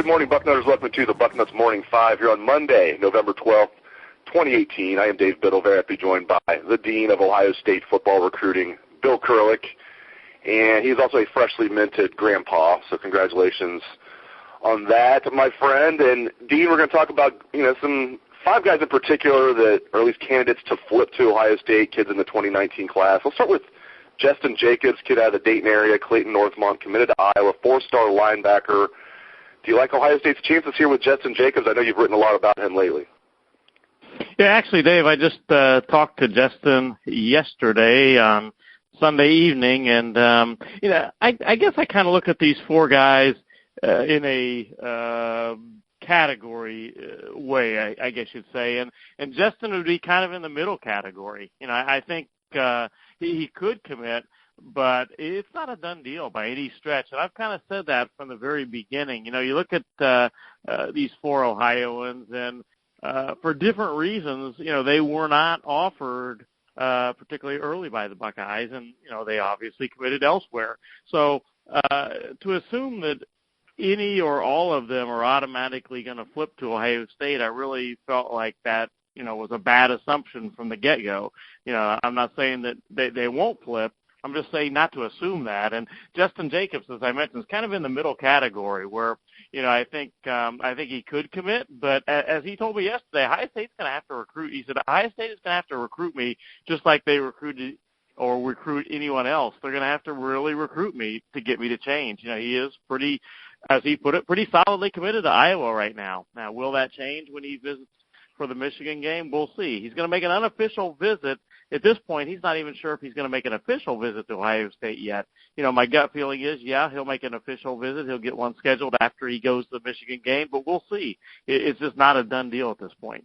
morning, Bucknutters. Welcome to the Bucknuts Morning 5 here on Monday, November 12th, 2018. I am Dave Biddle, very happy joined by the Dean of Ohio State football recruiting, Bill Kurelic, and he's also a freshly minted grandpa, so congratulations on that, my friend. And, Dean, we're going to talk about, some 5 guys in particular that are at least candidates to flip to Ohio State, kids in the 2019 class. We'll start with Justin Jacobs, kid out of the Dayton area, Clayton Northmont, committed to Iowa, 4-star linebacker. Do you like Ohio State's chances here with Justin Jacobs? I know you've written a lot about him lately. Yeah, actually, Dave, I just talked to Justin yesterday on Sunday evening, and, I guess I kind of look at these 4 guys in a category way, I guess you'd say, and Justin would be kind of in the middle category. I think he could commit, but it's not a done deal by any stretch. And I've kind of said that from the very beginning. You look at these 4 Ohioans, and for different reasons, they were not offered particularly early by the Buckeyes, and, they obviously committed elsewhere. So to assume that any or all of them are automatically going to flip to Ohio State, I really felt like that, was a bad assumption from the get-go. I'm not saying that they won't flip. I'm just saying not to assume that. And Justin Jacobs, as I mentioned, is kind of in the middle category where, I think he could commit. But as he told me yesterday, Ohio State's going to have to recruit. He said, Ohio State is going to have to recruit me just like they recruited or recruit anyone else. They're going to have to really recruit me to get me to change. He is pretty, as he put it, pretty solidly committed to Iowa right now. Now, will that change when he visits for the Michigan game? We'll see. He's going to make an unofficial visit. At this point, he's not even sure if he's going to make an official visit to Ohio State yet. My gut feeling is, yeah, he'll make an official visit. He'll get one scheduled after he goes to the Michigan game, but we'll see. It's just not a done deal at this point.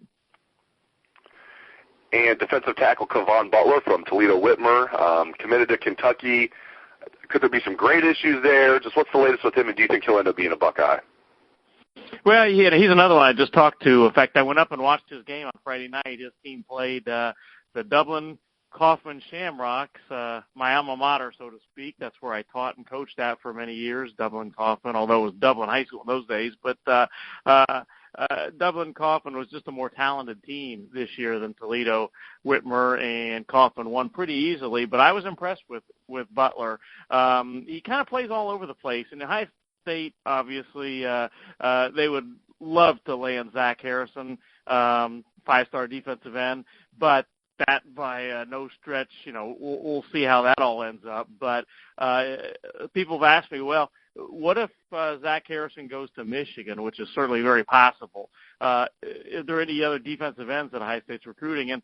And defensive tackle Kevon Butler from Toledo-Whitmer, committed to Kentucky. Could there be some great issues there? Just what's the latest with him, and do you think he'll end up being a Buckeye? Well, he's another one I just talked to. In fact, I went up and watched his game on Friday night. His team played the Dublin Kaufman Shamrocks, my alma mater, so to speak. That's where I taught and coached at for many years, Dublin Kaufman, although it was Dublin High School in those days. But Dublin Kaufman was just a more talented team this year than Toledo. Whitmer and Kaufman won pretty easily, but I was impressed with Butler. He kind of plays all over the place. In Ohio State, obviously, they would love to land Zach Harrison, 5-star defensive end, but that by no stretch, we'll see how that all ends up. But people have asked me, well, what if Zach Harrison goes to Michigan, which is certainly very possible? Is there any other defensive ends that Ohio State's recruiting? And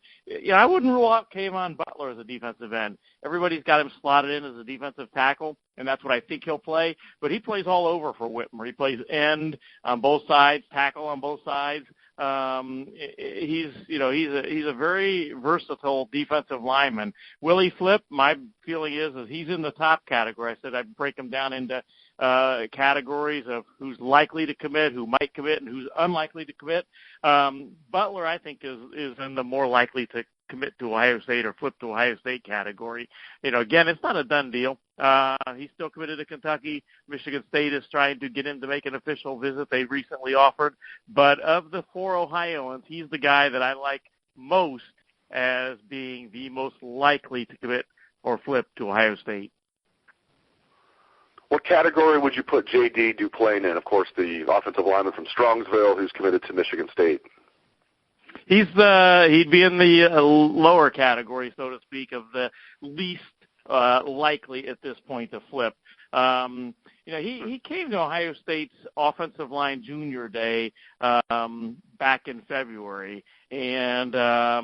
I wouldn't rule out Kevon Butler as a defensive end. Everybody's got him slotted in as a defensive tackle, and that's what I think he'll play. But he plays all over for Whitmer. He plays end on both sides, tackle on both sides. He's a very versatile defensive lineman. Will he flip? My feeling is he's in the top category. I said I'd break him down into categories of who's likely to commit, who might commit, and who's unlikely to commit. Butler, I think, is in the more likely to commit to Ohio State or flip to Ohio State category. Again, it's not a done deal. He's still committed to Kentucky. Michigan State is trying to get him to make an official visit. They recently offered. But of the 4 Ohioans, he's the guy that I like most as being the most likely to commit or flip to Ohio State. What category would you put J.D. Duplain in? Of course, the offensive lineman from Strongsville who's committed to Michigan State. He'd be in the lower category, so to speak, of the least likely at this point to flip. He came to Ohio State's offensive line junior day back in February, and I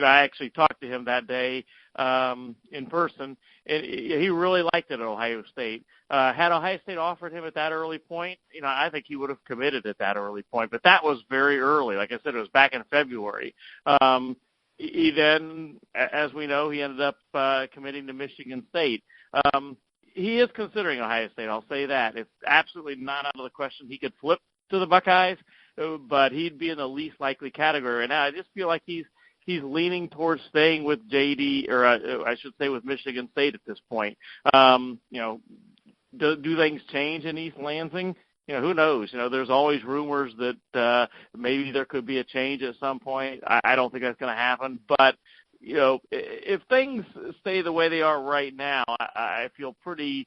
actually talked to him that day in person, and he really liked it at Ohio State. Had Ohio State offered him at that early point, I think he would have committed at that early point, but that was very early. Like I said, it was back in February. He then, as we know, he ended up committing to Michigan State. He is considering Ohio State, I'll say that. It's absolutely not out of the question he could flip to the Buckeyes, but he'd be in the least likely category. And I just feel like he's leaning towards staying with JD, or I should say with Michigan State at this point. Do things change in East Lansing? who knows? There's always rumors that maybe there could be a change at some point. I don't think that's going to happen. But, if things stay the way they are right now, I feel pretty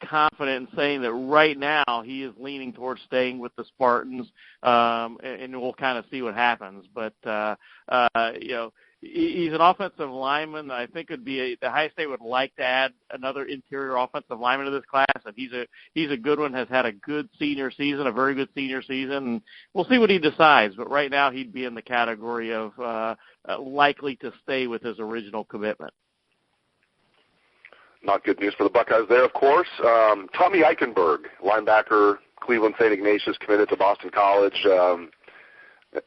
confident in saying that right now he is leaning towards staying with the Spartans, and we'll kind of see what happens. But, he's an offensive lineman. I think the Ohio State would like to add another interior offensive lineman to this class, and he's a good one, has had a good senior season, a very good senior season. And we'll see what he decides. But right now he'd be in the category of likely to stay with his original commitment. Not good news for the Buckeyes there, of course. Tommy Eichenberg, linebacker, Cleveland St. Ignatius, committed to Boston College.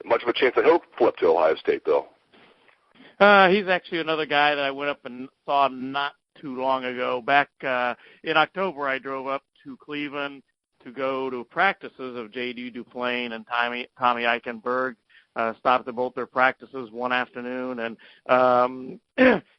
Much of a chance that he'll flip to Ohio State, Bill? He's actually another guy that I went up and saw not too long ago. Back in October, I drove up to Cleveland to go to practices of J.D. Duplain and Tommy Eichenberg. Stopped at both their practices one afternoon, and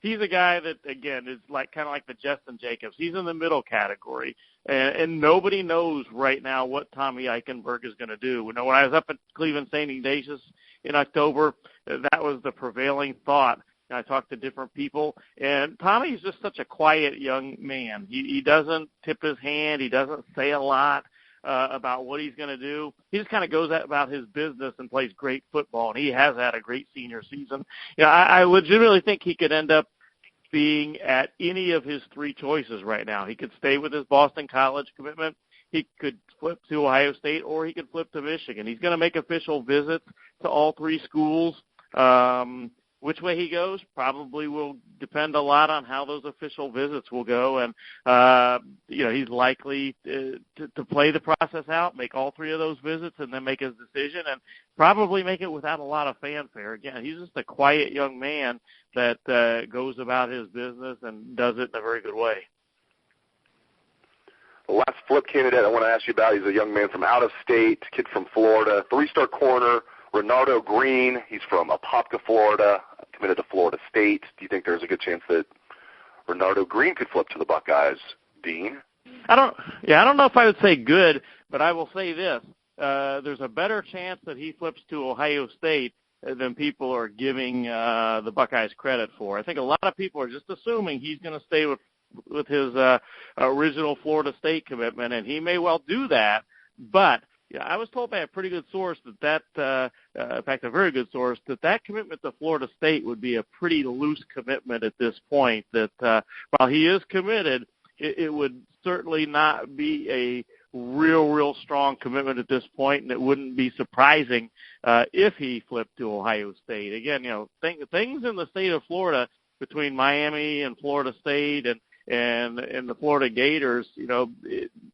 he's a guy that, again, is kind of like the Justin Jacobs. He's in the middle category, and nobody knows right now what Tommy Eichenberg is going to do. When I was up at Cleveland St. Ignatius in October, that was the prevailing thought. I talked to different people, and Tommy's just such a quiet young man. He doesn't tip his hand. He doesn't say a lot about what he's going to do. He just kind of goes about his business and plays great football, and he has had a great senior season. I legitimately think he could end up being at any of his three choices right now. He could stay with his Boston College commitment. He could flip to Ohio State, or he could flip to Michigan. He's going to make official visits to all three schools. Which way he goes probably will depend a lot on how those official visits will go. And, he's likely to play the process out, make all three of those visits, and then make his decision, and probably make it without a lot of fanfare. Again, he's just a quiet young man that goes about his business and does it in a very good way. The last flip candidate I want to ask you about, he's a young man from out of state, kid from Florida, three-star corner, Renardo Green. He's from Apopka, Florida, committed to Florida State. Do you think there's a good chance that Renardo Green could flip to the Buckeyes, Dean? I don't know if I would say good, but I will say this. There's a better chance that he flips to Ohio State than people are giving the Buckeyes credit for. I think a lot of people are just assuming he's going to stay with his original Florida State commitment, and he may well do that, but I was told by a pretty good source in fact, a very good source, that commitment to Florida State would be a pretty loose commitment at this point, that while he is committed, it would certainly not be a real strong commitment at this point, and it wouldn't be surprising if he flipped to Ohio State. Again, things in the state of Florida between Miami and Florida State and the Florida Gators,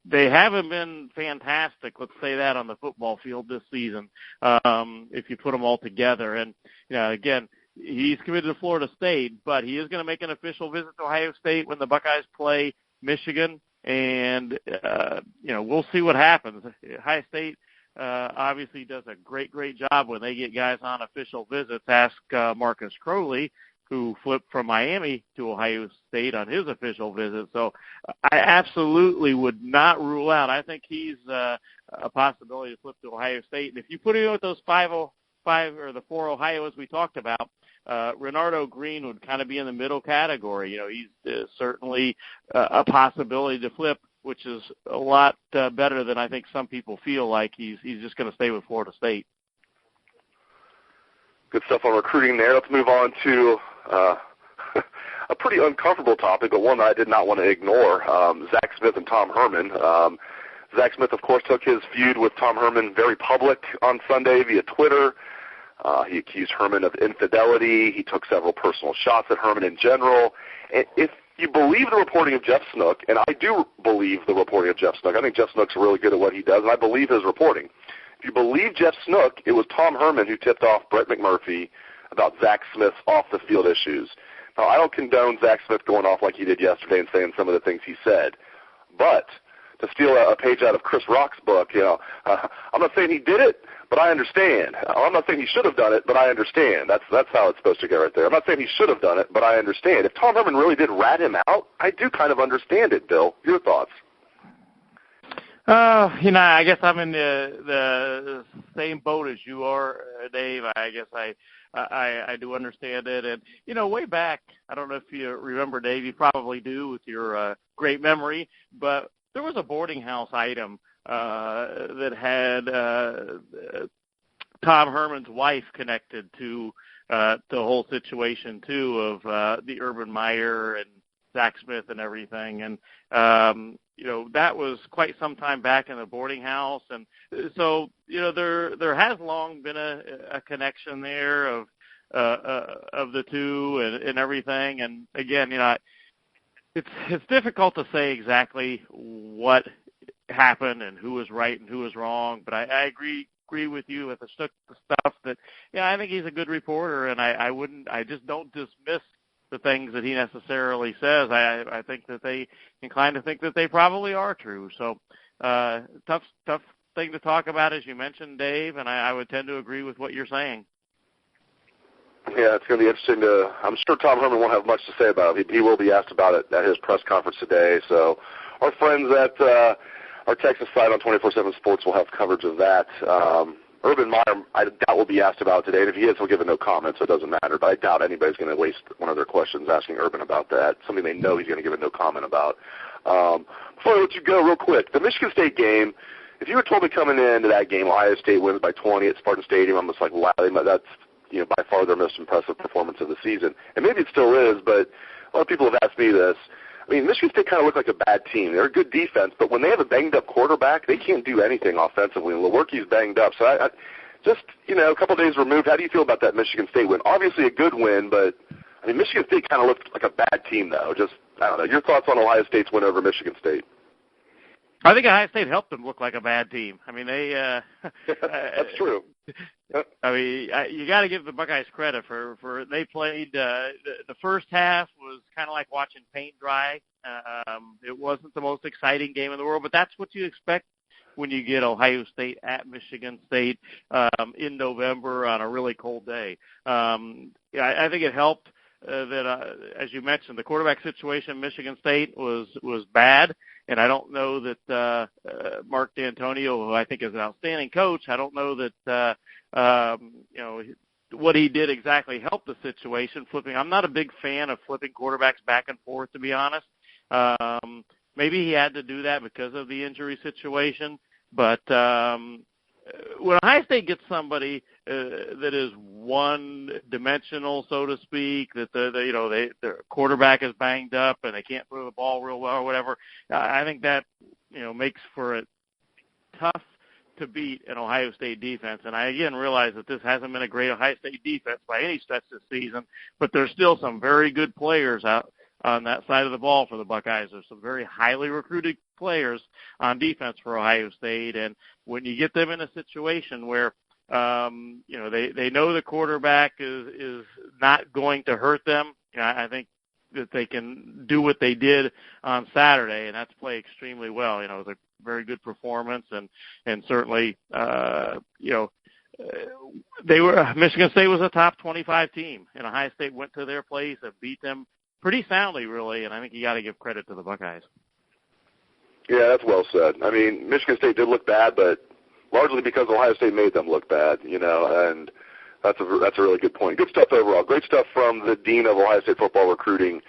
they haven't been fantastic, let's say that, on the football field this season, if you put them all together. And, again, he's committed to Florida State, but he is going to make an official visit to Ohio State when the Buckeyes play Michigan. And, we'll see what happens. Ohio State obviously does a great job when they get guys on official visits. Ask Marcus Crowley, who flipped from Miami to Ohio State on his official visit. So I absolutely would not rule out. I think he's a possibility to flip to Ohio State. And if you put him with those 5 or the 4 Ohioans we talked about, Renardo Green would kind of be in the middle category. He's certainly a possibility to flip, which is a lot better than I think some people feel like he's just going to stay with Florida State. Good stuff on recruiting there. Let's move on to a pretty uncomfortable topic, but one that I did not want to ignore, Zach Smith and Tom Herman. Zach Smith, of course, took his feud with Tom Herman very public on Sunday via Twitter. He accused Herman of infidelity. He took several personal shots at Herman in general. And if you believe the reporting of Jeff Snook, and I do believe the reporting of Jeff Snook, I think Jeff Snook's really good at what he does, and I believe his reporting. If you believe Jeff Snook, it was Tom Herman who tipped off Brett McMurphy about Zach Smith's off-the-field issues. Now, I don't condone Zach Smith going off like he did yesterday and saying some of the things he said, but to steal a page out of Chris Rock's book, I'm not saying he did it, but I understand. I'm not saying he should have done it, but I understand. That's how it's supposed to go right there. I'm not saying he should have done it, but I understand. If Tom Herman really did rat him out, I do kind of understand it, Bill. Your thoughts? I guess I'm in the same boat as you are, Dave. I guess I do understand it. And, way back, I don't know if you remember, Dave, you probably do with your great memory, but there was a boarding house item that had Tom Herman's wife connected to the whole situation, too, of the Urban Meyer and Zach Smith and everything. And, that was quite some time back in the boarding house. And so, there has long been a connection there of the two and everything. And again, it's difficult to say exactly what happened and who was right and who was wrong. But I agree with you with the stuff that, I think he's a good reporter, and I just don't dismiss the things that he necessarily says. I think that they inclined to think that they probably are true. So tough thing to talk about, as you mentioned, Dave, and I would tend to agree with what you're saying. Yeah, it's going to be interesting I'm sure Tom Herman won't have much to say about it. He will be asked about it at his press conference today. So our friends at our Texas site on 24/7 Sports will have coverage of that. Urban Meyer, I doubt will be asked about today. And if he is, he'll give a no comment, so it doesn't matter. But I doubt anybody's going to waste one of their questions asking Urban about that, something they know he's going to give a no comment about. Before I let you go, real quick, the Michigan State game, if you were told me coming into that game, Ohio State wins by 20 at Spartan Stadium, I'm just like, wow, that's by far their most impressive performance of the season. And maybe it still is, but a lot of people have asked me this. I mean, Michigan State kind of looked like a bad team. They're a good defense, but when they have a banged-up quarterback, they can't do anything offensively. Lewerke's banged up. So I just, a couple of days removed, how do you feel about that Michigan State win? Obviously a good win, but, Michigan State kind of looked like a bad team, though. Just, I don't know, your thoughts on Ohio State's win over Michigan State? I think Ohio State helped them look like a bad team. They that's true. You got to give the Buckeyes credit for they played the first half was kind of like watching paint dry. It wasn't the most exciting game in the world, but that's what you expect when you get Ohio State at Michigan State in November on a really cold day. I think it helped that, as you mentioned, the quarterback situation in Michigan State was bad. And I don't know that Mark D'Antonio, who I think is an outstanding coach, I don't know that what he did exactly helped the situation. I'm not a big fan of flipping quarterbacks back and forth, to be honest. Maybe he had to do that because of the injury situation. But when Ohio State gets somebody that is one-dimensional, so to speak, that their quarterback is banged up and they can't throw the ball real well or whatever, I think that makes for it tough to beat an Ohio State defense. And I again realize that this hasn't been a great Ohio State defense by any stretch this season, but there's still some very good players out on that side of the ball for the Buckeyes. There's some very highly recruited players on defense for Ohio State, and when you get them in a situation where they know the quarterback is not going to hurt them, I think that they can do what they did on Saturday, and that's play extremely well. It was a very good performance, and certainly Michigan State was a top 25 team, and Ohio State went to their place and beat them pretty soundly, really, and I think you got to give credit to the Buckeyes. Yeah, that's well said. Michigan State did look bad, but largely because Ohio State made them look bad, and that's a really good point. Good stuff overall. Great stuff from the Dean of Ohio State Football Recruiting,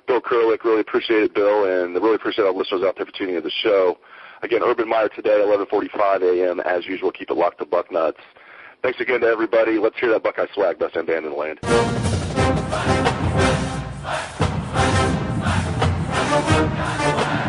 Bill Kurelic. Really appreciate it, Bill, and really appreciate our listeners out there for tuning into the show. Again, Urban Meyer today, 11:45 a.m. As usual. Keep it locked to Bucknuts. Thanks again to everybody. Let's hear that Buckeye swag, best damn band in the land. Swag, swag, swag, swag, swag, swag, swag, swag.